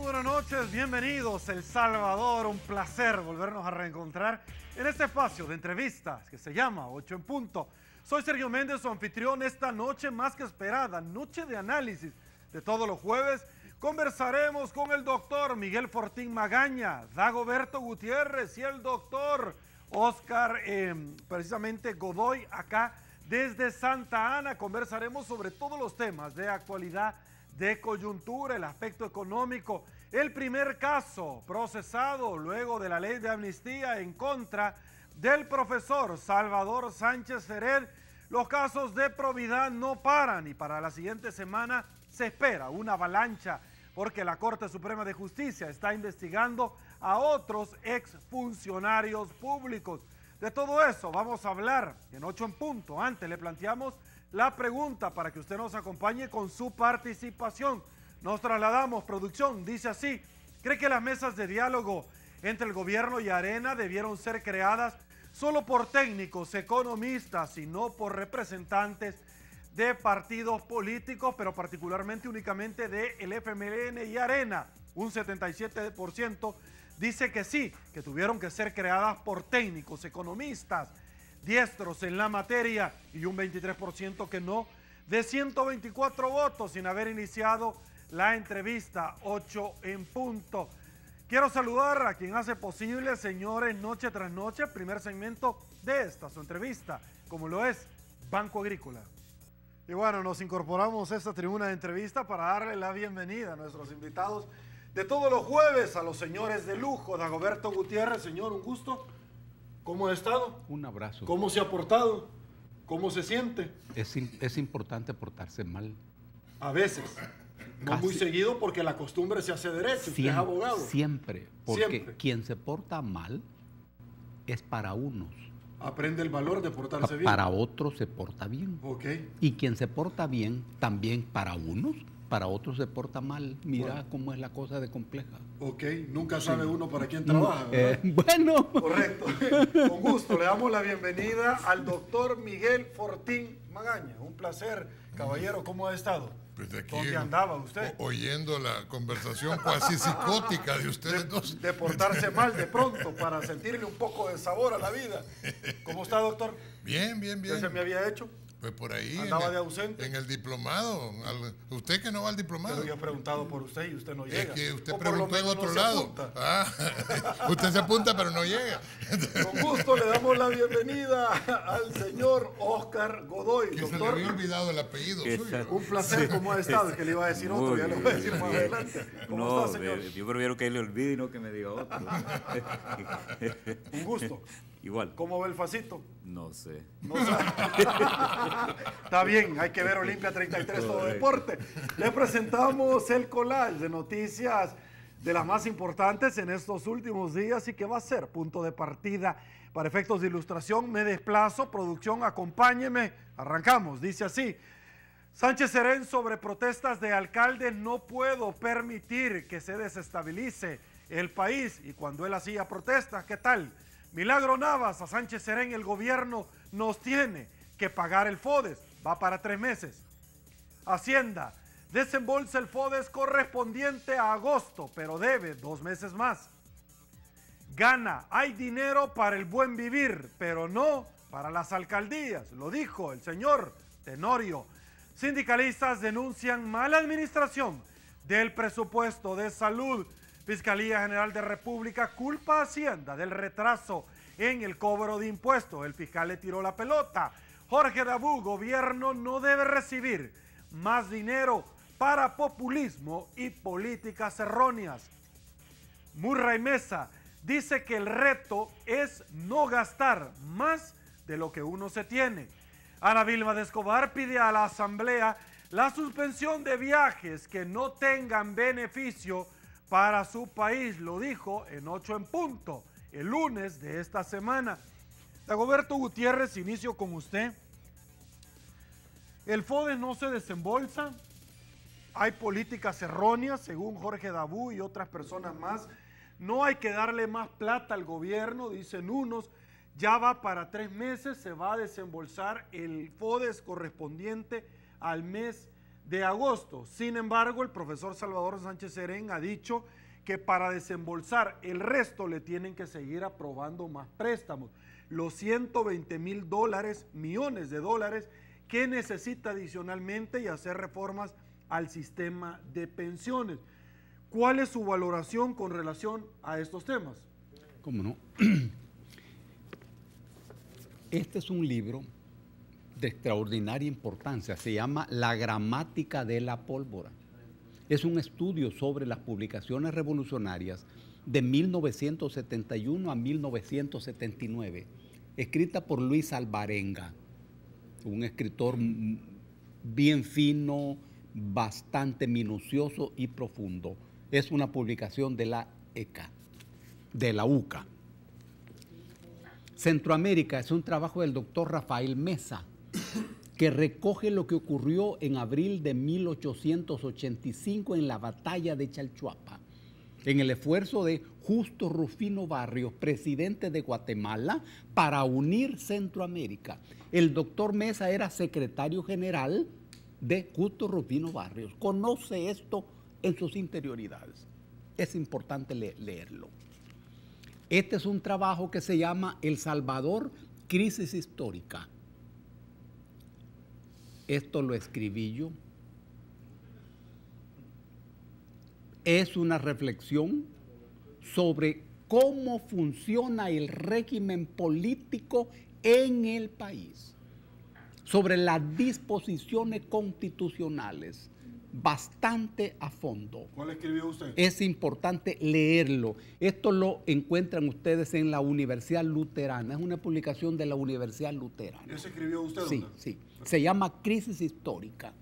buenas noches, bienvenidos El Salvador, un placer volvernos a reencontrar en este espacio de entrevistas que se llama 8 en Punto. Soy Sergio Méndez, su anfitrión. Esta noche más que esperada, noche de análisis de todos los jueves, conversaremos con el doctor Miguel Fortín Magaña, Dagoberto Gutiérrez y el doctor Oscar, precisamente Godoy, acá desde Santa Ana. Conversaremos sobre todos los temas de actualidad, de coyuntura, el aspecto económico, el primer caso procesado luego de la ley de amnistía en contra del profesor Salvador Sánchez Ferrer. Los casos de probidad no paran y para la siguiente semana se espera una avalancha porque la Corte Suprema de Justicia está investigando a otros exfuncionarios públicos. De todo eso vamos a hablar en 8 en Punto. Antes le planteamos la pregunta para que usted nos acompañe con su participación. Nos trasladamos, producción, dice así: ¿cree que las mesas de diálogo entre el gobierno y Arena debieron ser creadas solo por técnicos, economistas y no por representantes de partidos políticos, pero particularmente únicamente del FMLN y Arena? Un 77% dice que sí, que tuvieron que ser creadas por técnicos, economistas, diestros en la materia, y un 23% que no. De 124 votos sin haber iniciado la entrevista 8 en Punto. Quiero saludar a quien hace posible, señores, noche tras noche, el primer segmento de esta su entrevista, como lo es Banco Agrícola. Y bueno, nos incorporamos a esta tribuna de entrevista para darle la bienvenida a nuestros invitados de todos los jueves, a los señores de lujo. Dagoberto Gutiérrez, señor, un gusto. ¿Cómo ha estado? Un abrazo. ¿Cómo se ha portado? ¿Cómo se siente? Es importante portarse mal. A veces. No Casi. Muy seguido, porque la costumbre se hace derecho. Usted es abogado. Siempre. Porque Siempre. quien se porta mal es para unos. Aprende el valor de portarse bien. Para otros se porta bien. Ok. Y quien se porta bien, también para unos, para otros se porta mal. Mira Bueno. cómo es la cosa de compleja. Ok. Nunca sabe uno para quién trabaja, ¿verdad? Bueno. Correcto. Con gusto. Le damos la bienvenida al doctor Miguel Fortín Magaña. Un placer, caballero. ¿Cómo ha estado? Pues de aquí, ¿Dónde andaba usted? Oyendo la conversación cuasi psicótica de ustedes dos. De portarse mal de pronto para sentirle un poco de sabor a la vida. ¿Cómo está, doctor? Bien, bien, bien. ¿Qué se me había hecho? Pues por ahí. Andaba de ausente. En el diplomado. Usted que no va al diplomado. Pero yo he preguntado por usted y usted no llega. Es que usted O por lo preguntó en menos otro no se lado. apunta. Ah, usted se apunta pero no llega. Con gusto le damos la bienvenida al señor Oscar Godoy. Que se le Doctor, había olvidado el apellido suyo. un placer. ¿Cómo ha estado? Es que le iba a decir otro, Muy ya le voy a decir bien, más bien. adelante. ¿Cómo No, está, señor? yo prefiero que él le olvide y no que me diga otro. Un gusto. Igual. ¿Cómo ve el facito? No sé. No sabe. Está bien, hay que ver Olimpia 33 todo Correcto. deporte. Le presentamos el collage de noticias de las más importantes en estos últimos días y que va a ser punto de partida para efectos de ilustración. Me desplazo, producción, acompáñeme. Arrancamos, dice así: Sánchez Serén sobre protestas de alcaldes: no puedo permitir que se desestabilice el país. Y cuando él hacía protestas, ¿qué tal? Milagro Navas: a Sánchez Serén el gobierno nos tiene que pagar el FODES. Va para 3 meses. Hacienda: desembolsa el FODES correspondiente a agosto, pero debe 2 meses más. Gana: hay dinero para el buen vivir, pero no para las alcaldías. Lo dijo el señor Tenorio. Sindicalistas denuncian mala administración del presupuesto de salud. Fiscalía General de República culpa a Hacienda del retraso en el cobro de impuestos. El fiscal le tiró la pelota. Jorge Dabú: gobierno no debe recibir más dinero para populismo y políticas erróneas. Murray Mesa dice que el reto es no gastar más de lo que uno se tiene. Ana Vilma de Escobar pide a la Asamblea la suspensión de viajes que no tengan beneficio para su país. Lo dijo en 8 en Punto, el lunes de esta semana. Dagoberto Gutiérrez, inicio con usted. El FODES no se desembolsa. Hay políticas erróneas, según Jorge Dabú y otras personas más. No hay que darle más plata al gobierno, dicen unos. Ya va para 3 meses, se va a desembolsar el FODES correspondiente al mes de agosto. Sin embargo, el profesor Salvador Sánchez Serén ha dicho que para desembolsar el resto le tienen que seguir aprobando más préstamos. Los 120 millones de dólares que necesita adicionalmente y hacer reformas al sistema de pensiones. ¿Cuál es su valoración con relación a estos temas? ¿Cómo no? Este es un libro de extraordinaria importancia. Se llama La gramática de la pólvora. Es un estudio sobre las publicaciones revolucionarias de 1971 a 1979, escrita por Luis Alvarenga, un escritor bien fino, bastante minucioso y profundo. Es una publicación de la ECA, de la UCA. Centroamérica es un trabajo del doctor Rafael Mesa, que recoge lo que ocurrió en abril de 1885 en la batalla de Chalchuapa, en el esfuerzo de Justo Rufino Barrios, presidente de Guatemala, para unir Centroamérica. El doctor Mesa era secretario general de Justo Rufino Barrios. Conoce esto en sus interioridades. Es importante leerlo. Este es un trabajo que se llama El Salvador, crisis histórica. Esto lo escribí yo. Es una reflexión sobre cómo funciona el régimen político en el país, sobre las disposiciones constitucionales, bastante a fondo. ¿Cuál escribió usted? Es importante leerlo. Esto lo encuentran ustedes en la Universidad Luterana. Es una publicación de la Universidad Luterana. ¿Ese escribió usted? Sí, doctor? sí. Se llama crisis histórica.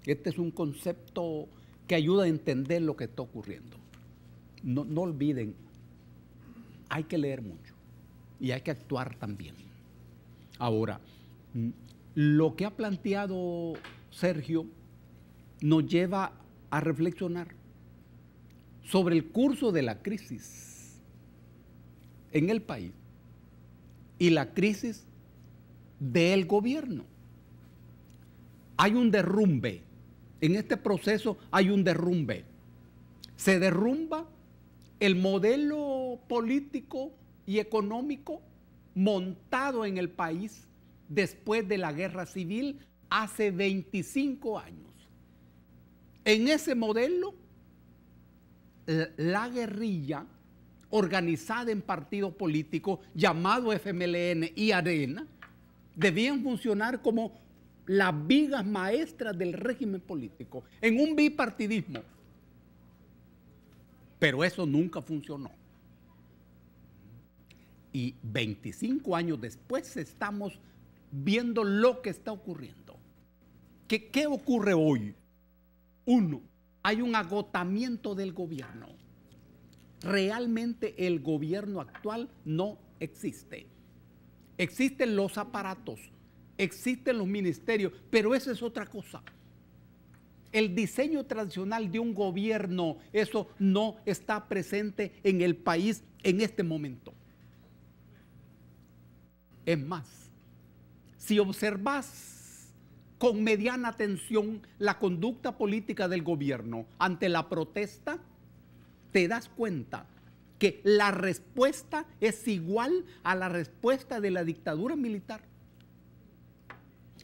Este es un concepto que ayuda a entender lo que está ocurriendo. No olviden, hay que leer mucho y hay que actuar también. Ahora, lo que ha planteado Sergio nos lleva a reflexionar sobre el curso de la crisis en el país y la crisis del gobierno. Hay un derrumbe, en este proceso hay un derrumbe. Se derrumba el modelo político y económico montado en el país después de la guerra civil hace 25 años. En ese modelo, la guerrilla organizada en partidos políticos llamado FMLN y Arena debían funcionar como las vigas maestras del régimen político, en un bipartidismo. Pero eso nunca funcionó. Y 25 años después estamos viendo lo que está ocurriendo. ¿Qué ocurre hoy? Uno, hay un agotamiento del gobierno. Realmente el gobierno actual no existe. Existen los aparatos, existen los ministerios, pero esa es otra cosa. El diseño tradicional de un gobierno, eso no está presente en el país en este momento. Es más, si observas con mediana atención la conducta política del gobierno ante la protesta, te das cuenta que la respuesta es igual a la respuesta de la dictadura militar.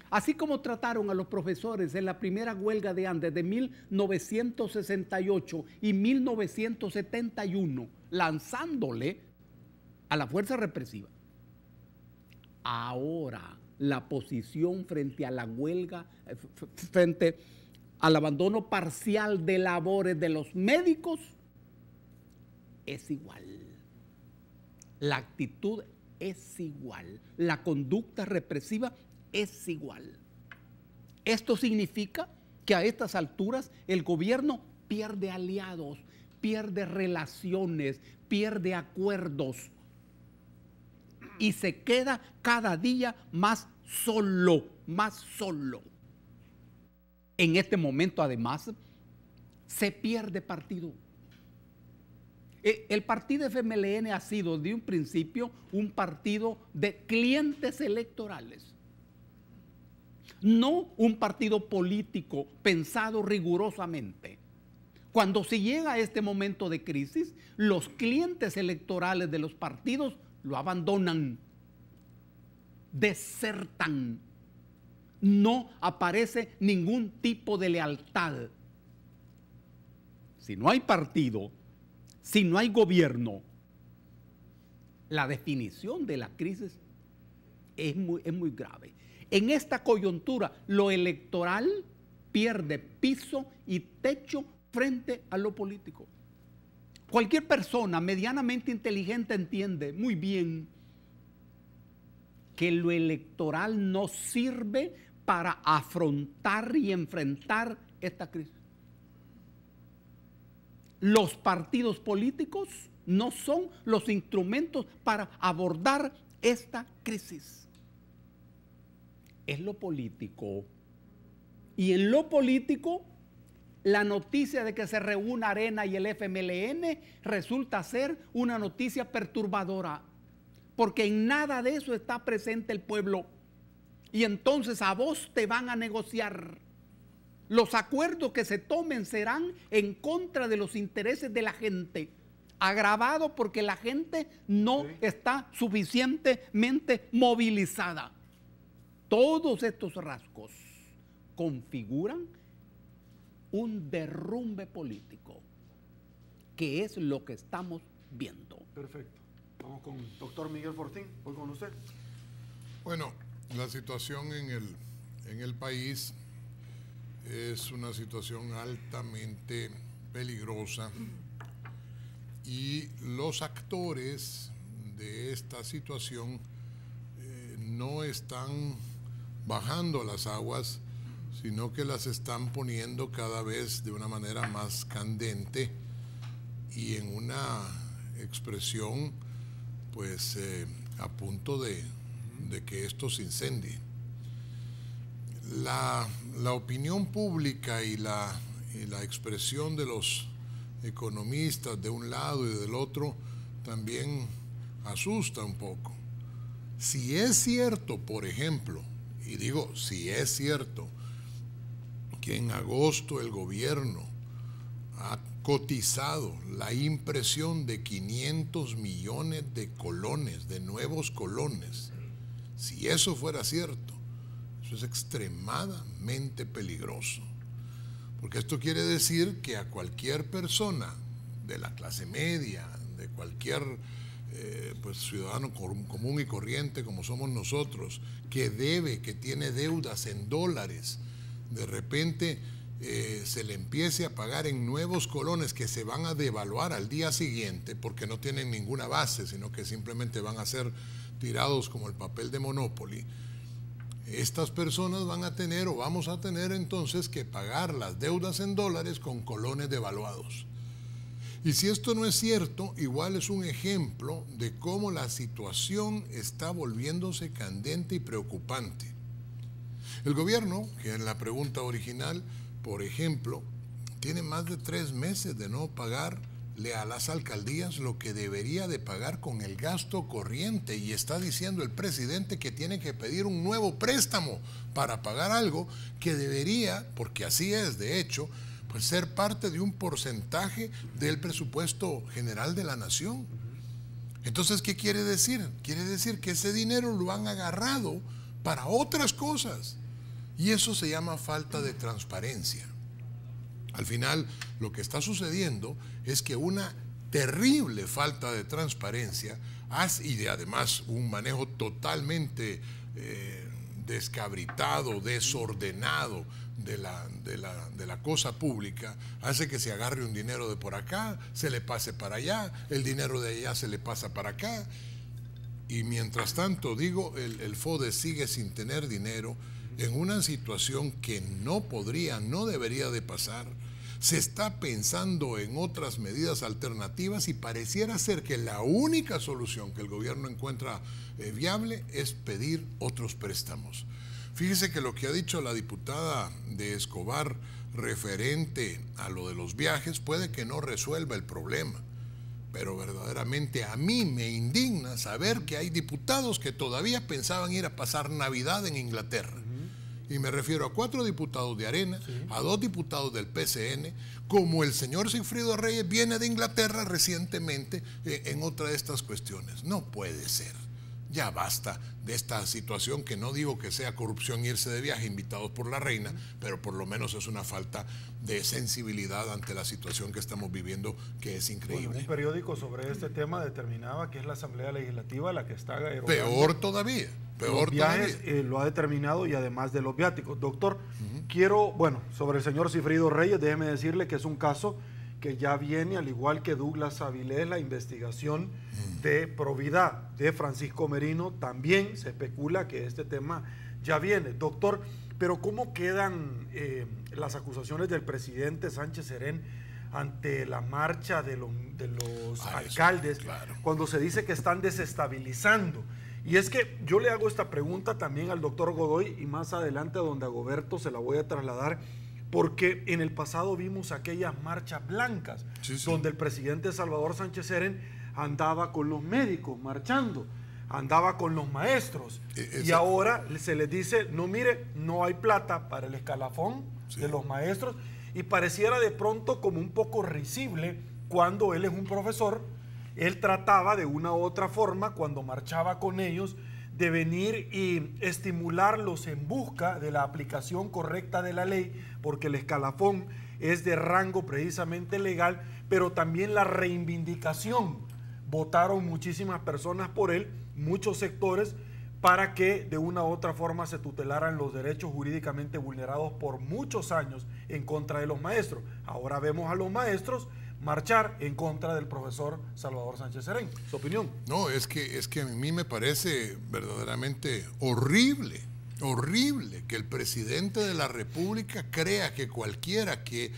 Así como trataron a los profesores en la primera huelga de Andes de 1968 y 1971, lanzándole a la fuerza represiva. Ahora, la posición frente a la huelga, frente al abandono parcial de labores de los médicos, es igual. La actitud es igual. La conducta represiva es igual. Esto significa que a estas alturas el gobierno pierde aliados, pierde relaciones, pierde acuerdos y se queda cada día más solo, más solo. En este momento, además, se pierde partido. El partido FMLN ha sido de un principio un partido de clientes electorales. no un partido político pensado rigurosamente. Cuando se llega a este momento de crisis, los clientes electorales de los partidos lo abandonan, desertan. No aparece ningún tipo de lealtad. Si no hay partido, si no hay gobierno, la definición de la crisis es muy grave. En esta coyuntura, lo electoral pierde piso y techo frente a lo político. Cualquier persona medianamente inteligente entiende muy bien que lo electoral no sirve para afrontar y enfrentar esta crisis. Los partidos políticos no son los instrumentos para abordar esta crisis. Es lo político. Y en lo político, la noticia de que se reúna Arena y el FMLN resulta ser una noticia perturbadora, porque en nada de eso está presente el pueblo. Y entonces a vos te van a negociar. Los acuerdos que se tomen serán en contra de los intereses de la gente, agravado porque la gente no está suficientemente movilizada. Todos estos rasgos configuran un derrumbe político, que es lo que estamos viendo. Perfecto. Vamos con el doctor Miguel Fortín. Voy con usted. Bueno, la situación en el país es una situación altamente peligrosa y los actores de esta situación no están bajando las aguas, sino que las están poniendo cada vez de una manera más candente y en una expresión pues a punto de que esto se incendie. La opinión pública y la expresión de los economistas de un lado y del otro también asusta un poco. Si es cierto, por ejemplo, y digo si es cierto, que en agosto el gobierno ha cotizado la impresión de 500 millones de colones, de nuevos colones, si eso fuera cierto, eso es extremadamente peligroso, porque esto quiere decir que a cualquier persona de la clase media, de cualquier pues ciudadano común y corriente como somos nosotros, que debe, que tiene deudas en dólares, de repente se le empiece a pagar en nuevos colones que se van a devaluar al día siguiente porque no tienen ninguna base, sino que simplemente van a ser tirados como el papel de Monopoly. Estas personas van a tener o vamos a tener entonces que pagar las deudas en dólares con colones devaluados. Y si esto no es cierto, igual es un ejemplo de cómo la situación está volviéndose candente y preocupante. El gobierno, que en la pregunta original, por ejemplo, tiene más de 3 meses de no pagarle a las alcaldías lo que debería de pagar con el gasto corriente, y está diciendo el presidente que tiene que pedir un nuevo préstamo para pagar algo que debería, porque así es de hecho, pues ser parte de un porcentaje del presupuesto general de la nación. Entonces, ¿qué quiere decir? Quiere decir que ese dinero lo han agarrado para otras cosas. Y eso se llama falta de transparencia. Al final, lo que está sucediendo es que una terrible falta de transparencia y de además un manejo totalmente descabritado, desordenado de la cosa pública, hace que se agarre un dinero de por acá, se le pase para allá, el dinero de allá se le pasa para acá, y mientras tanto, digo, el FODE sigue sin tener dinero en una situación que no debería de pasar. Se está pensando en otras medidas alternativas y pareciera ser que la única solución que el gobierno encuentra viable es pedir otros préstamos. Fíjese que lo que ha dicho la diputada de Escobar referente a lo de los viajes puede que no resuelva el problema, pero verdaderamente a mí me indigna saber que hay diputados que todavía pensaban ir a pasar Navidad en Inglaterra. y me refiero a 4 diputados de Arena, a 2 diputados del PCN, como el señor Sigfrido Reyes viene de Inglaterra recientemente en otra de estas cuestiones. No puede ser. Ya basta de esta situación, que no digo que sea corrupción irse de viaje invitados por la reina, pero por lo menos es una falta de sensibilidad ante la situación que estamos viviendo, que es increíble. Bueno, un periódico sobre este tema determinaba que es la Asamblea Legislativa la que está erogando Peor todavía, peor los viajes, todavía. lo ha determinado, y además de los viáticos. Doctor, quiero, bueno, sobre el señor Sigfrido Reyes, déjeme decirle que es un caso que ya viene, al igual que Douglas Avilés, la investigación de probidad de Francisco Merino. También se especula que este tema ya viene. Doctor, pero ¿cómo quedan las acusaciones del presidente Sánchez Serén ante la marcha de los alcaldes, claro, cuando se dice que están desestabilizando? Y es que yo le hago esta pregunta también al doctor Godoy, y más adelante a don Dagoberto se la voy a trasladar, porque en el pasado vimos aquellas marchas blancas, donde el presidente Salvador Sánchez Serén andaba con los médicos marchando, andaba con los maestros, y ahora se les dice, no, mire, no hay plata para el escalafón de los maestros, y pareciera de pronto como un poco risible cuando él es un profesor. Él trataba de una u otra forma, cuando marchaba con ellos, de venir y estimularlos en busca de la aplicación correcta de la ley, porque el escalafón es de rango precisamente legal, pero también la reivindicación. Votaron muchísimas personas por él, muchos sectores, para que de una u otra forma se tutelaran los derechos jurídicamente vulnerados por muchos años en contra de los maestros. Ahora vemos a los maestros marchar en contra del profesor Salvador Sánchez Serén. ¿Su opinión? No, es que a mí me parece verdaderamente horrible que el presidente de la República crea que cualquiera que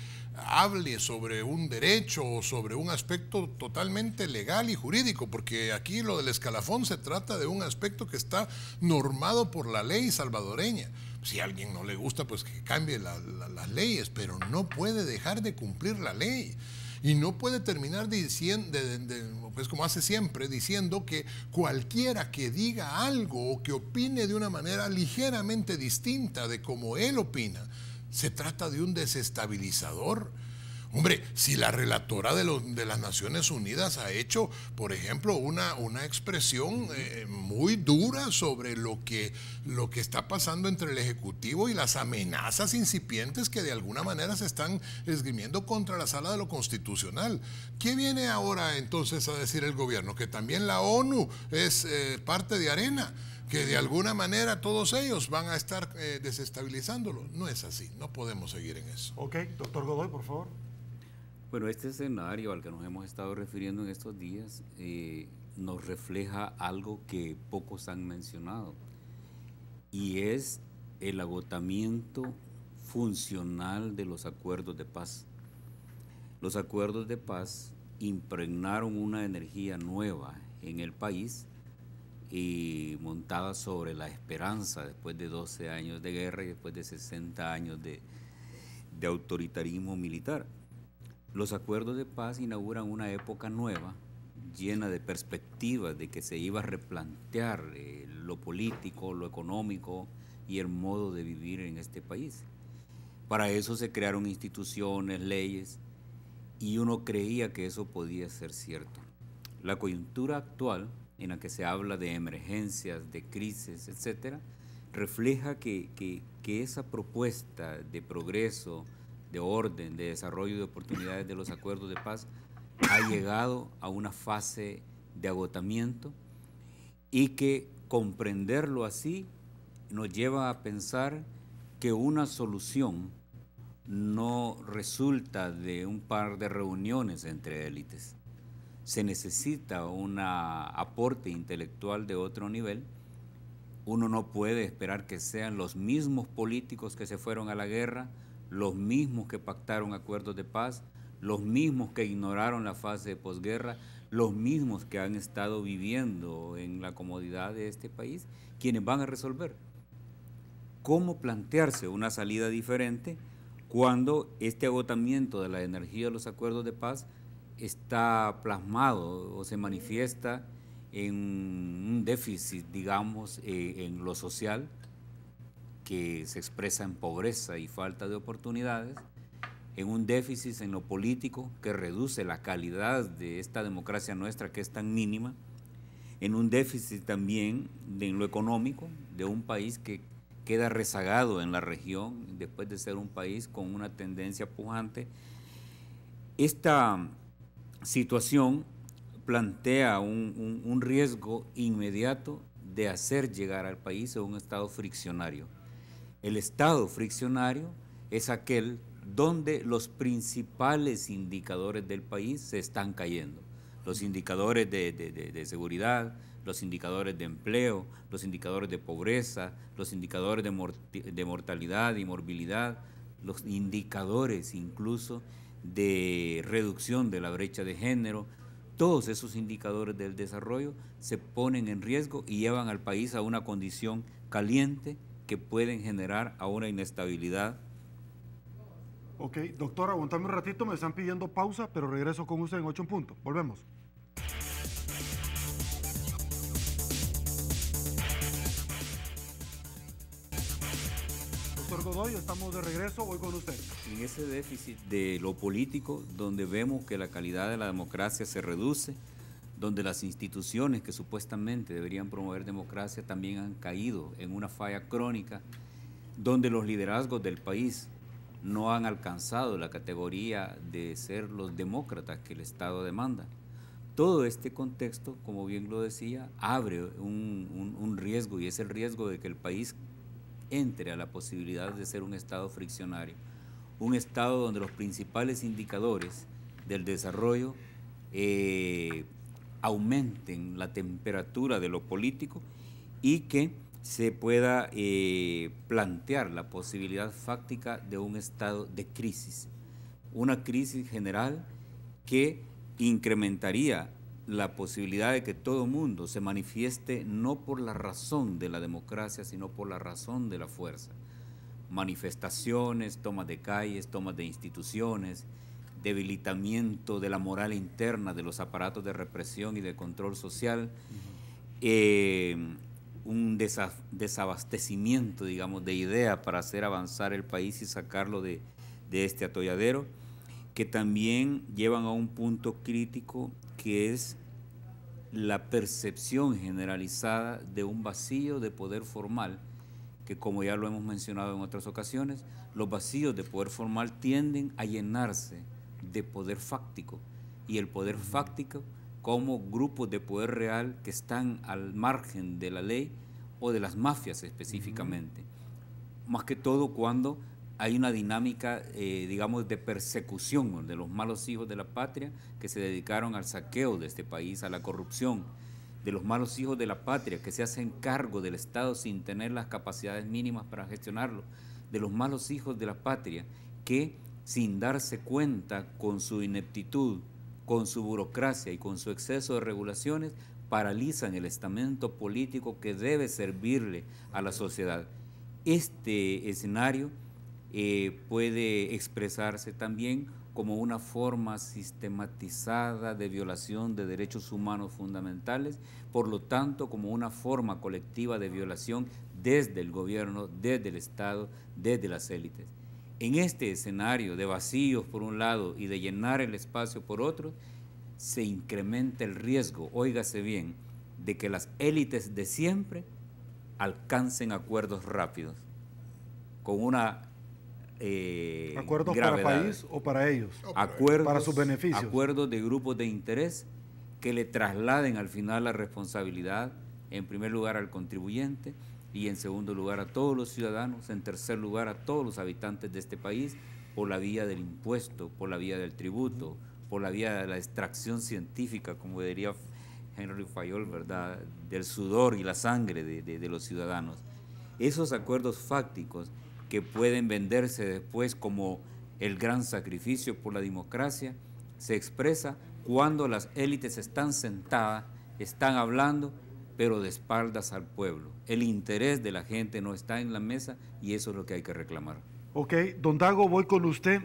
hable sobre un derecho o sobre un aspecto totalmente legal y jurídico, porque aquí lo del escalafón se trata de un aspecto que está normado por la ley salvadoreña. Si a alguien no le gusta, pues que cambie las leyes, pero no puede dejar de cumplir la ley. Y no puede terminar diciendo, pues como hace siempre, diciendo que cualquiera que diga algo o que opine de una manera ligeramente distinta de como él opina, se trata de un desestabilizador. Hombre, si la relatora de las Naciones Unidas ha hecho, por ejemplo, una expresión muy dura sobre lo que está pasando entre el Ejecutivo y las amenazas incipientes que de alguna manera se están esgrimiendo contra la Sala de lo Constitucional, ¿qué viene ahora entonces a decir el gobierno? Que también la ONU es parte de Arena, que de alguna manera todos ellos van a estar desestabilizándolo. No es así, no podemos seguir en eso. Ok, doctor Godoy, por favor. Bueno, este escenario al que nos hemos estado refiriendo en estos días nos refleja algo que pocos han mencionado, y es el agotamiento funcional de los acuerdos de paz. Los acuerdos de paz impregnaron una energía nueva en el país, montada sobre la esperanza después de 12 años de guerra y después de 60 años de autoritarismo militar. Los acuerdos de paz inauguran una época nueva, llena de perspectivas de que se iba a replantear lo político, lo económico y el modo de vivir en este país. Para eso se crearon instituciones, leyes, y uno creía que eso podía ser cierto. La coyuntura actual, en la que se habla de emergencias, de crisis, etcétera, refleja que esa propuesta de progreso, de orden, de desarrollo de oportunidades de los acuerdos de paz ha llegado a una fase de agotamiento, y que comprenderlo así nos lleva a pensar que una solución no resulta de un par de reuniones entre élites. Se necesita un aporte intelectual de otro nivel. Uno no puede esperar que sean los mismos políticos que se fueron a la guerra, los mismos que pactaron acuerdos de paz, los mismos que ignoraron la fase de posguerra, los mismos que han estado viviendo en la comodidad de este país, quienes van a resolver. ¿Cómo plantearse una salida diferente cuando este agotamiento de la energía de los acuerdos de paz está plasmado o se manifiesta en un déficit, digamos, en lo social, que se expresa en pobreza y falta de oportunidades, en un déficit en lo político que reduce la calidad de esta democracia nuestra que es tan mínima, en un déficit también en lo económico de un país que queda rezagado en la región después de ser un país con una tendencia pujante. Esta situación plantea un riesgo inmediato de hacer llegar al país a un estado friccionario. El estado friccionario es aquel donde los principales indicadores del país se están cayendo. Los indicadores de seguridad, los indicadores de empleo, los indicadores de pobreza, los indicadores de mortalidad y morbilidad, los indicadores incluso de reducción de la brecha de género. Todos esos indicadores del desarrollo se ponen en riesgo y llevan al país a una condición caliente que pueden generar a una inestabilidad. Ok, doctor, aguantame un ratito, me están pidiendo pausa, pero regreso con usted en 8 en punto. Volvemos. Doctor Godoy, estamos de regreso, voy con usted. En ese déficit de lo político, donde vemos que la calidad de la democracia se reduce, donde las instituciones que supuestamente deberían promover democracia también han caído en una falla crónica, donde los liderazgos del país no han alcanzado la categoría de ser los demócratas que el Estado demanda. Todo este contexto, como bien lo decía, abre un riesgo, y es el riesgo de que el país entre a la posibilidad de ser un Estado friccionario, un Estado donde los principales indicadores del desarrollo aumenten la temperatura de lo político y que se pueda plantear la posibilidad fáctica de un estado de crisis, una crisis general que incrementaría la posibilidad de que todo mundo se manifieste no por la razón de la democracia, sino por la razón de la fuerza. Manifestaciones, tomas de calles, tomas de instituciones, debilitamiento de la moral interna de los aparatos de represión y de control social, un desabastecimiento, digamos, de ideas para hacer avanzar el país y sacarlo de este atolladero, que también llevan a un punto crítico que es la percepción generalizada de un vacío de poder formal, que como ya lo hemos mencionado en otras ocasiones, los vacíos de poder formal tienden a llenarse de poder fáctico, y el poder fáctico como grupos de poder real que están al margen de la ley o de las mafias específicamente. Más que todo cuando hay una dinámica, digamos, de persecución de los malos hijos de la patria que se dedicaron al saqueo de este país, a la corrupción, de los malos hijos de la patria que se hacen cargo del Estado sin tener las capacidades mínimas para gestionarlo, de los malos hijos de la patria que, sin darse cuenta con su ineptitud, con su burocracia y con su exceso de regulaciones, paralizan el estamento político que debe servirle a la sociedad. Este escenario puede expresarse también como una forma sistematizada de violación de derechos humanos fundamentales, por lo tanto como una forma colectiva de violación desde el gobierno, desde el Estado, desde las élites. En este escenario de vacíos por un lado y de llenar el espacio por otro, se incrementa el riesgo, óigase bien, de que las élites de siempre alcancen acuerdos rápidos, con una ¿acuerdos gravedad. para país o para ellos? Acuerdos, para sus beneficios. Acuerdos de grupos de interés que le trasladen al final la responsabilidad, en primer lugar al contribuyente, y en segundo lugar a todos los ciudadanos, en tercer lugar a todos los habitantes de este país, por la vía del impuesto, por la vía del tributo, por la vía de la extracción científica, como diría Henry Fayol, ¿verdad?, del sudor y la sangre de los ciudadanos. Esos acuerdos fácticos que pueden venderse después como el gran sacrificio por la democracia, se expresa cuando las élites están sentadas, están hablando, pero de espaldas al pueblo. El interés de la gente no está en la mesa y eso es lo que hay que reclamar. Ok, don Dago, voy con usted.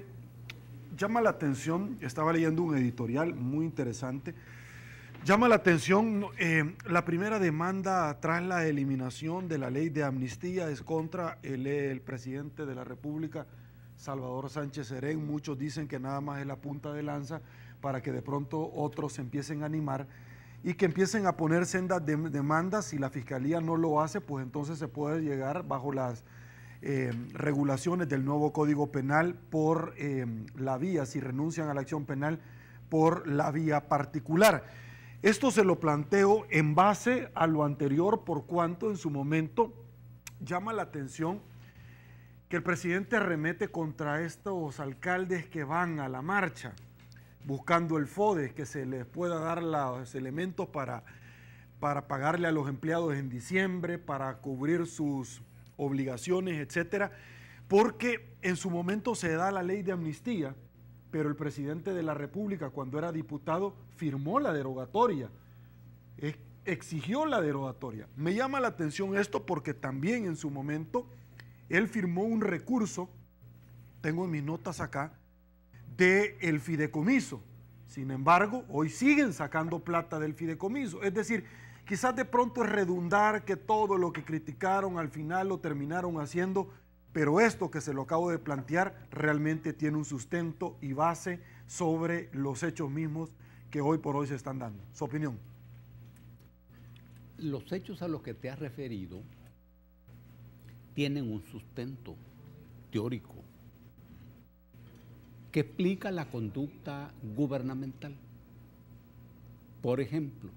Llama la atención, estaba leyendo un editorial muy interesante, Llama la atención, la primera demanda tras la eliminación de la ley de amnistía es contra el presidente de la República, Salvador Sánchez Serén. Muchos dicen que nada más es la punta de lanza para que de pronto otros se empiecen a animar y que empiecen a poner sendas de demandas. Si la Fiscalía no lo hace, pues entonces se puede llegar bajo las regulaciones del nuevo Código Penal por la vía, si renuncian a la acción penal, por la vía particular. Esto se lo planteo en base a lo anterior, por cuanto en su momento llama la atención que el presidente arremete contra estos alcaldes que van a la marcha, buscando el FODES, que se les pueda dar los elementos para pagarle a los empleados en diciembre, para cubrir sus obligaciones, etcétera, porque en su momento se da la ley de amnistía, pero el presidente de la República, cuando era diputado, firmó la derogatoria, exigió la derogatoria. Me llama la atención esto porque también en su momento él firmó un recurso, tengo en mis notas acá, del fideicomiso. Sin embargo, hoy siguen sacando plata del fideicomiso. Es decir, quizás de pronto es redundar que todo lo que criticaron al final lo terminaron haciendo, pero esto que se lo acabo de plantear realmente tiene un sustento y base sobre los hechos mismos que hoy por hoy se están dando. Su opinión. Los hechos a los que te has referido tienen un sustento teórico que explica la conducta gubernamental. Por ejemplo,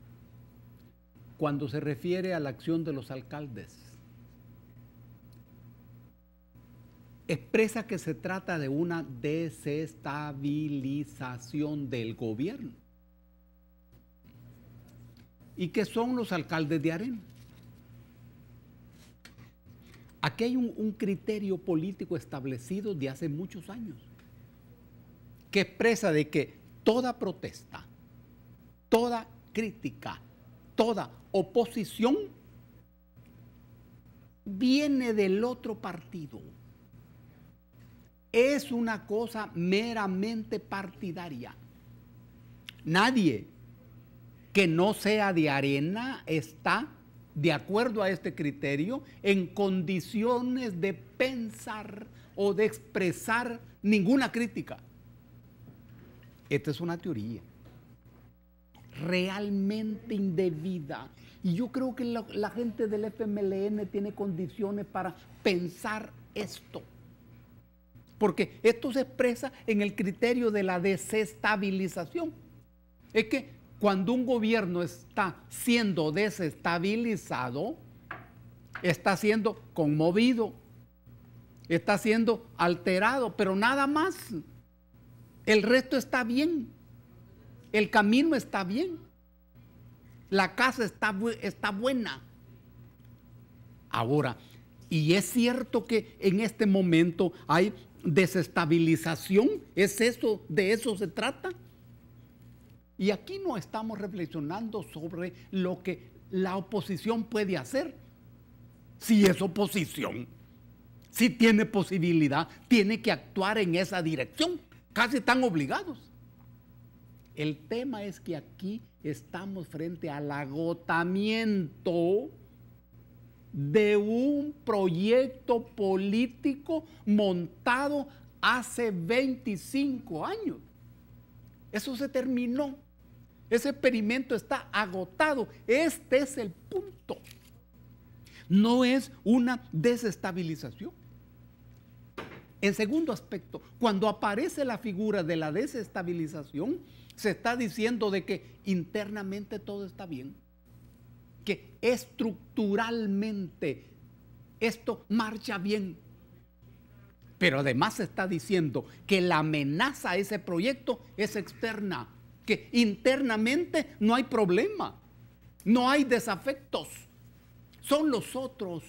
cuando se refiere a la acción de los alcaldes, expresa que se trata de una desestabilización del gobierno. ¿Y qué son los alcaldes de Arena? Aquí hay un criterio político establecido de hace muchos años, que expresa de que toda protesta, toda crítica, toda oposición viene del otro partido. Es una cosa meramente partidaria. Nadie que no sea de Arena está, de acuerdo a este criterio, en condiciones de pensar o de expresar ninguna crítica. Esta es una teoría realmente indebida. Y yo creo que la gente del FMLN tiene condiciones para pensar esto. Porque esto se expresa en el criterio de la desestabilización. Es que cuando un gobierno está siendo desestabilizado, está siendo conmovido, está siendo alterado, pero nada más. El resto está bien. El camino está bien. La casa está buena. Ahora, y es cierto que en este momento hay desestabilización, ¿es eso? ¿De eso se trata? Y aquí no estamos reflexionando sobre lo que la oposición puede hacer. Si es oposición, si tiene posibilidad, tiene que actuar en esa dirección. Casi están obligados. El tema es que aquí estamos frente al agotamiento de un proyecto político montado hace 25 años. Eso se terminó. Ese experimento está agotado. Este es el punto. No es una desestabilización. En segundo aspecto, cuando aparece la figura de la desestabilización, se está diciendo de que internamente todo está bien, que estructuralmente esto marcha bien. Pero además se está diciendo que la amenaza a ese proyecto es externa, que internamente no hay problema, no hay desafectos. Son los otros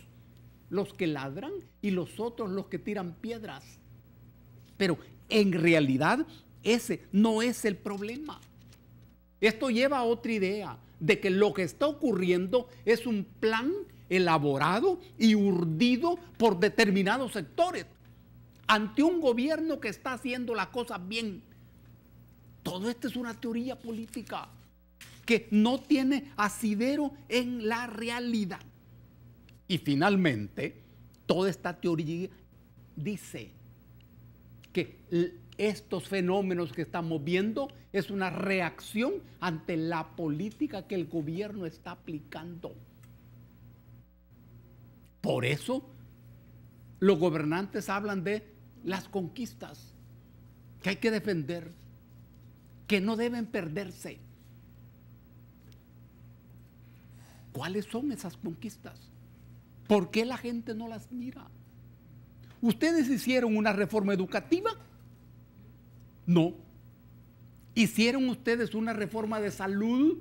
los que ladran y los otros los que tiran piedras. Pero en realidad ese no es el problema. Esto lleva a otra idea de que lo que está ocurriendo es un plan elaborado y urdido por determinados sectores ante un gobierno que está haciendo las cosas bien. Todo esto es una teoría política que no tiene asidero en la realidad. Y finalmente, toda esta teoría dice que estos fenómenos que estamos viendo es una reacción ante la política que el gobierno está aplicando. Por eso, los gobernantes hablan de las conquistas que hay que defender, que no deben perderse. ¿Cuáles son esas conquistas? ¿Por qué la gente no las mira? ¿Ustedes hicieron una reforma educativa? No. ¿Hicieron ustedes una reforma de salud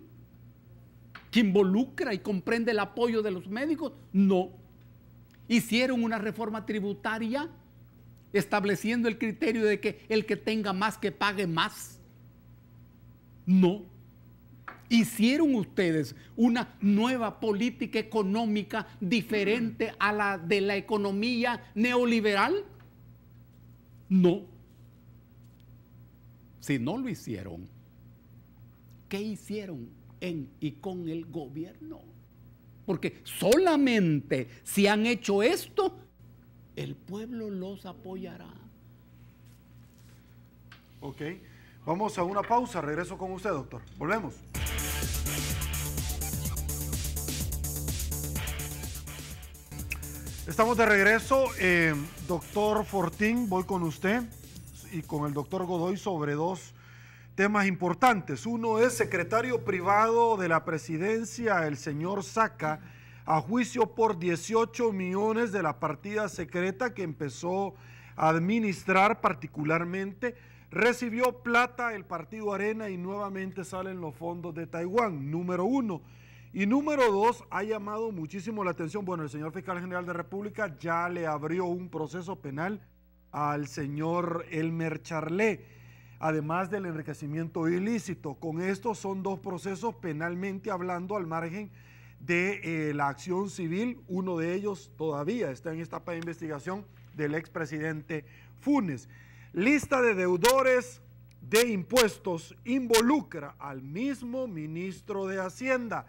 que involucra y comprende el apoyo de los médicos? No. ¿Hicieron una reforma tributaria estableciendo el criterio de que el que tenga más que pague más? No. ¿Hicieron ustedes una nueva política económica diferente a la de la economía neoliberal? No. Si no lo hicieron, ¿qué hicieron en y con el gobierno? Porque solamente si han hecho esto, el pueblo los apoyará. Ok, vamos a una pausa, regreso con usted, doctor. Volvemos. Estamos de regreso. Doctor Fortín, voy con usted y con el doctor Godoy sobre dos temas importantes. Uno es secretario privado de la presidencia, el señor Saca, a juicio por 18 millones de la partida secreta que empezó a administrar particularmente. Recibió plata el partido Arena y nuevamente salen los fondos de Taiwán, número uno. Y número dos, ha llamado muchísimo la atención. Bueno, el señor fiscal general de República ya le abrió un proceso penal al señor Elmer Charlé, además del enriquecimiento ilícito. Con esto son dos procesos penalmente hablando al margen de la acción civil. Uno de ellos todavía está en etapa de investigación del expresidente Funes. Lista de deudores de impuestos involucra al mismo ministro de Hacienda.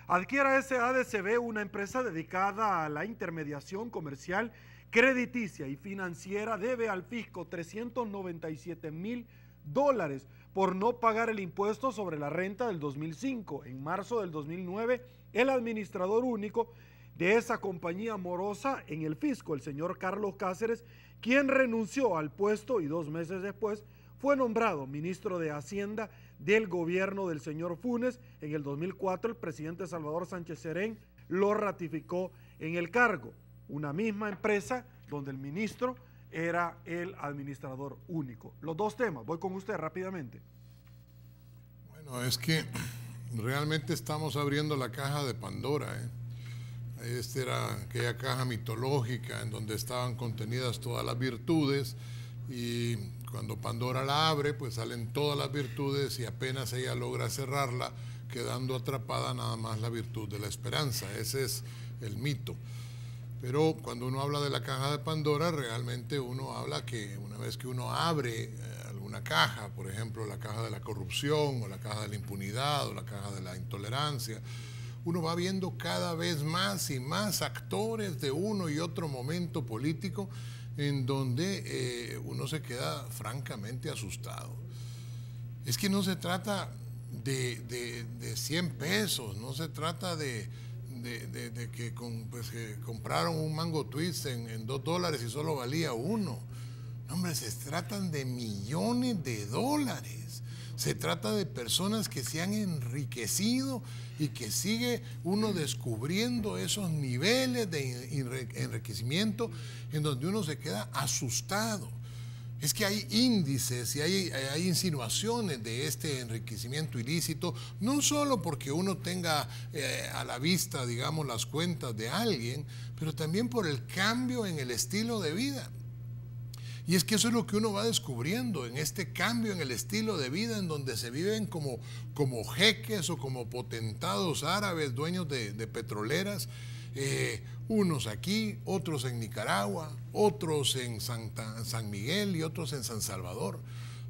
Adquiera SADCB, una empresa dedicada a la intermediación comercial, crediticia y financiera, debe al fisco $397,000 por no pagar el impuesto sobre la renta del 2005. En marzo del 2009, el administrador único de esa compañía morosa en el fisco, el señor Carlos Cáceres, quien renunció al puesto y 2 meses después fue nombrado ministro de Hacienda del gobierno del señor Funes. En el 2004, el presidente Salvador Sánchez Serén lo ratificó en el cargo. Una misma empresa donde el ministro era el administrador único. Los dos temas, voy con usted rápidamente. Bueno, es que realmente estamos abriendo la caja de Pandora, Esta era aquella caja mitológica en donde estaban contenidas todas las virtudes, y cuando Pandora la abre, pues salen todas las virtudes y apenas ella logra cerrarla, quedando atrapada nada más la virtud de la esperanza. Ese es el mito. Pero cuando uno habla de la caja de Pandora, realmente uno habla que una vez que uno abre alguna caja, por ejemplo la caja de la corrupción o la caja de la impunidad o la caja de la intolerancia, uno va viendo cada vez más y más actores de uno y otro momento político en donde uno se queda francamente asustado. Es que no se trata de 100 pesos, no se trata de que compraron un Mango Twist en $2 y solo valía 1. No, hombre, se tratan de millones de dólares. Se trata de personas que se han enriquecido y que sigue uno descubriendo esos niveles de enriquecimiento en donde uno se queda asustado. Es que hay índices y hay insinuaciones de este enriquecimiento ilícito, no solo porque uno tenga a la vista, digamos, las cuentas de alguien, pero también por el cambio en el estilo de vida. Y es que eso es lo que uno va descubriendo en este cambio en el estilo de vida, en donde se viven como jeques o como potentados árabes, dueños de petroleras, unos aquí, otros en Nicaragua, otros en San Miguel y otros en San Salvador.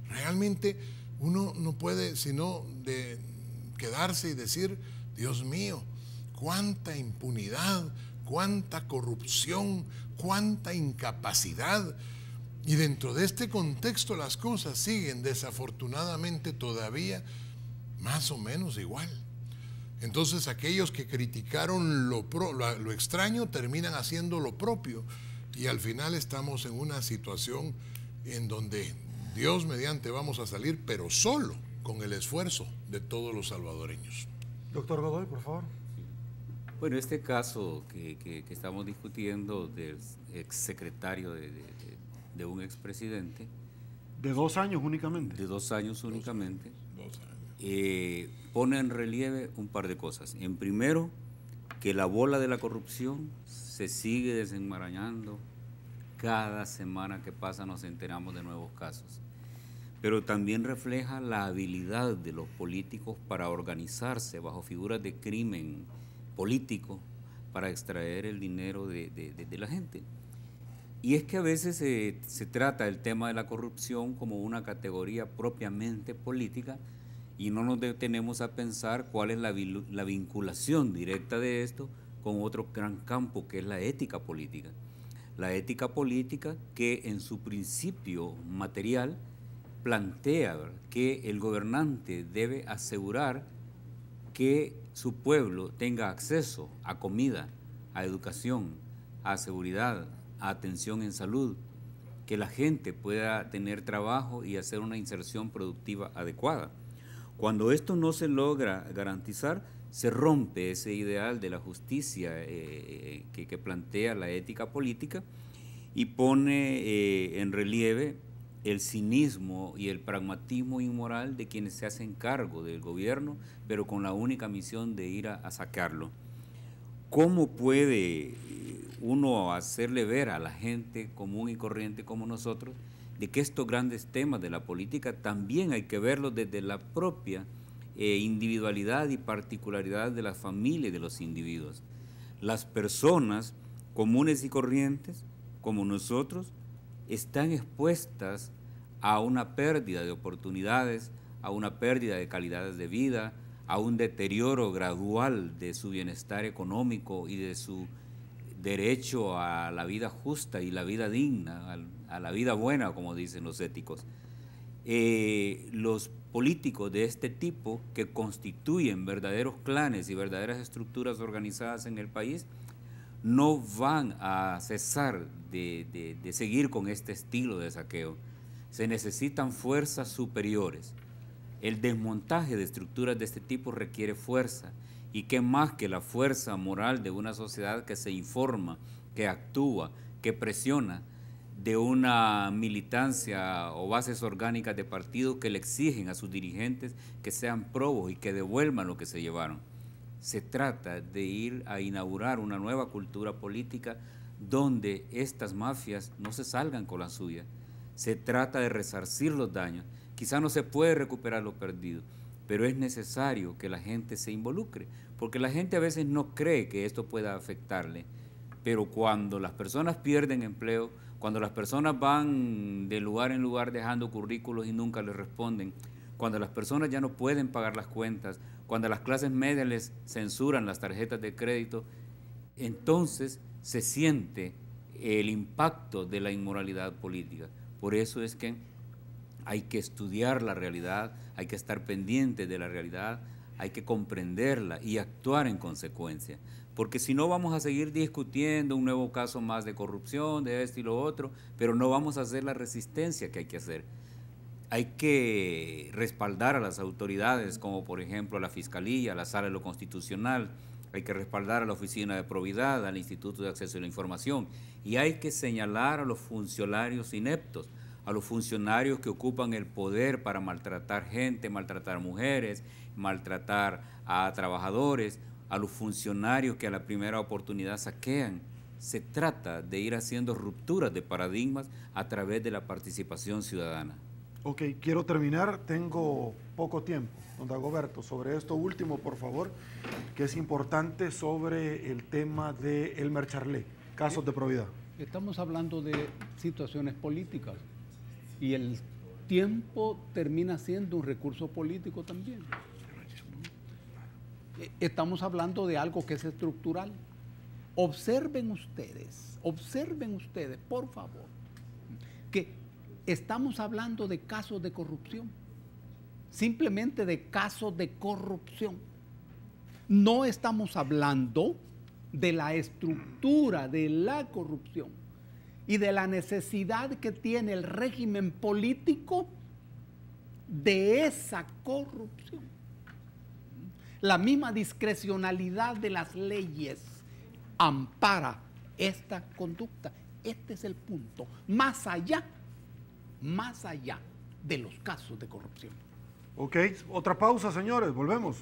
Realmente uno no puede sino de quedarse y decir, Dios mío, cuánta impunidad, cuánta corrupción, cuánta incapacidad. Y dentro de este contexto las cosas siguen desafortunadamente todavía más o menos igual. Entonces aquellos que criticaron lo extraño terminan haciendo lo propio y al final estamos en una situación en donde Dios mediante vamos a salir, pero solo con el esfuerzo de todos los salvadoreños. Doctor Godoy, por favor. Bueno, este caso que estamos discutiendo del exsecretario de un expresidente. ¿De 2 años únicamente? De 2 años únicamente. 2 años. Pone en relieve un par de cosas. En primero, que la bola de la corrupción se sigue desenmarañando. Cada semana que pasa nos enteramos de nuevos casos. Pero también refleja la habilidad de los políticos para organizarse bajo figuras de crimen político para extraer el dinero de la gente. Y es que a veces se trata el tema de la corrupción como una categoría propiamente política y no nos detenemos a pensar cuál es la vinculación directa de esto con otro gran campo que es la ética política. La ética política que en su principio material plantea, ¿verdad?, que el gobernante debe asegurar que su pueblo tenga acceso a comida, a educación, a seguridad, a atención en salud, que la gente pueda tener trabajo y hacer una inserción productiva adecuada. Cuando esto no se logra garantizar, se rompe ese ideal de la justicia que plantea la ética política y pone en relieve el cinismo y el pragmatismo inmoral de quienes se hacen cargo del gobierno, pero con la única misión de ir a sacarlo. ¿Cómo puede uno hacerle ver a la gente común y corriente como nosotros de que estos grandes temas de la política también hay que verlos desde la propia individualidad y particularidad de las familias de los individuos? Las personas comunes y corrientes, como nosotros, están expuestas a una pérdida de oportunidades, a una pérdida de calidades de vida, a un deterioro gradual de su bienestar económico y de su derecho a la vida justa y la vida digna, a la vida buena, como dicen los éticos. Los políticos de este tipo, que constituyen verdaderos clanes y verdaderas estructuras organizadas en el país, no van a cesar de seguir con este estilo de saqueo. Se necesitan fuerzas superiores. El desmontaje de estructuras de este tipo requiere fuerza, y qué más que la fuerza moral de una sociedad que se informa, que actúa, que presiona, de una militancia o bases orgánicas de partidos que le exigen a sus dirigentes que sean probos y que devuelvan lo que se llevaron. Se trata de ir a inaugurar una nueva cultura política donde estas mafias no se salgan con la suya. Se trata de resarcir los daños. Quizá no se puede recuperar lo perdido, pero es necesario que la gente se involucre, porque la gente a veces no cree que esto pueda afectarle, pero cuando las personas pierden empleo, cuando las personas van de lugar en lugar dejando currículos y nunca les responden, cuando las personas ya no pueden pagar las cuentas, cuando las clases medias les censuran las tarjetas de crédito, entonces se siente el impacto de la inmoralidad política. Por eso es que hay que estudiar la realidad, hay que estar pendiente de la realidad, hay que comprenderla y actuar en consecuencia. Porque si no vamos a seguir discutiendo un nuevo caso más de corrupción, de esto y lo otro, pero no vamos a hacer la resistencia que hay que hacer. Hay que respaldar a las autoridades, como por ejemplo a la Fiscalía, a la Sala de lo Constitucional, hay que respaldar a la Oficina de Probidad, al Instituto de Acceso a la Información, y hay que señalar a los funcionarios ineptos, a los funcionarios que ocupan el poder para maltratar gente, maltratar mujeres, maltratar a trabajadores, a los funcionarios que a la primera oportunidad saquean. Se trata de ir haciendo rupturas de paradigmas a través de la participación ciudadana. Ok, quiero terminar, tengo poco tiempo, don Dagoberto, sobre esto último, por favor, que es importante sobre el tema de Elmer Charlé, casos de probidad. Estamos hablando de situaciones políticas y el tiempo termina siendo un recurso político también. Estamos hablando de algo que es estructural. Observen ustedes, por favor, que estamos hablando de casos de corrupción, simplemente de casos de corrupción. No estamos hablando de la estructura de la corrupción y de la necesidad que tiene el régimen político de esa corrupción. La misma discrecionalidad de las leyes ampara esta conducta. Este es el punto, más allá de los casos de corrupción. Ok, otra pausa, señores, volvemos.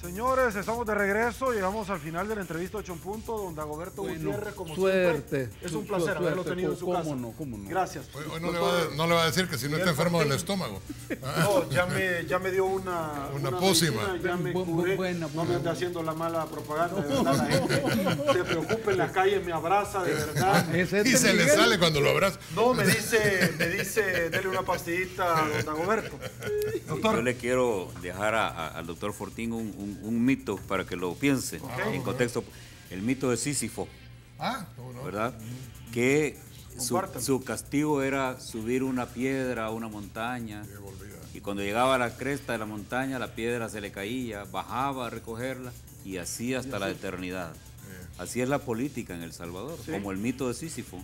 Señores, estamos de regreso, llegamos al final de la entrevista 8 en punto, don Dagoberto Gutiérrez, como suerte, siempre. Es un placer haberlo tenido en su casa. ¿Cómo no? Gracias. Hoy no le va a decir que si no está enfermo del estómago. No, ya me dio una pócima. medicina, ya me curé. No me anda haciendo la mala propaganda, de verdad, la gente se preocupa en la calle, me abraza, de verdad. Y se le sale cuando lo abraza. No, me dice, dele una pastillita a don Dagoberto. Doctor. Yo le quiero dejar al doctor Fortín un mito para que lo piense en contexto. El mito de Sísifo, ¿verdad? Que su castigo era subir una piedra a una montaña, y cuando llegaba a la cresta de la montaña la piedra se le caía, bajaba a recogerla y así hasta la eternidad. Así es la política en El Salvador, como el mito de Sísifo.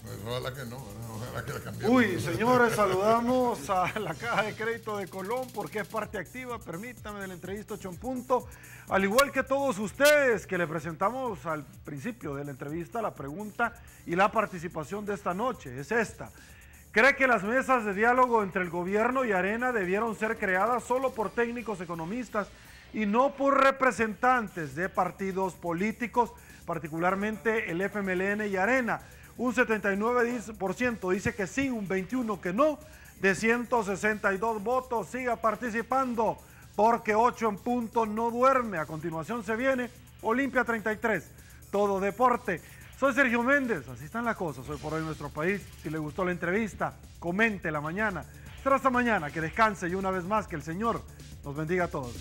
Pues ojalá que no, ojalá que la cambiemos. Uy, señores, saludamos a la Caja de Crédito de Colón porque es parte activa, permítame, de la entrevista 8 en punto. Al igual que todos ustedes que le presentamos al principio de la entrevista, la pregunta y la participación de esta noche es esta. ¿Cree que las mesas de diálogo entre el gobierno y Arena debieron ser creadas solo por técnicos economistas y no por representantes de partidos políticos, particularmente el FMLN y Arena? Un 79% dice que sí, un 21% que no. De 162 votos, siga participando porque 8 en punto no duerme. A continuación se viene Olimpia 33, todo deporte. Soy Sergio Méndez, así están las cosas hoy por hoy en nuestro país. Si le gustó la entrevista, comente la mañana. Será hasta mañana, que descanse y una vez más que el Señor nos bendiga a todos.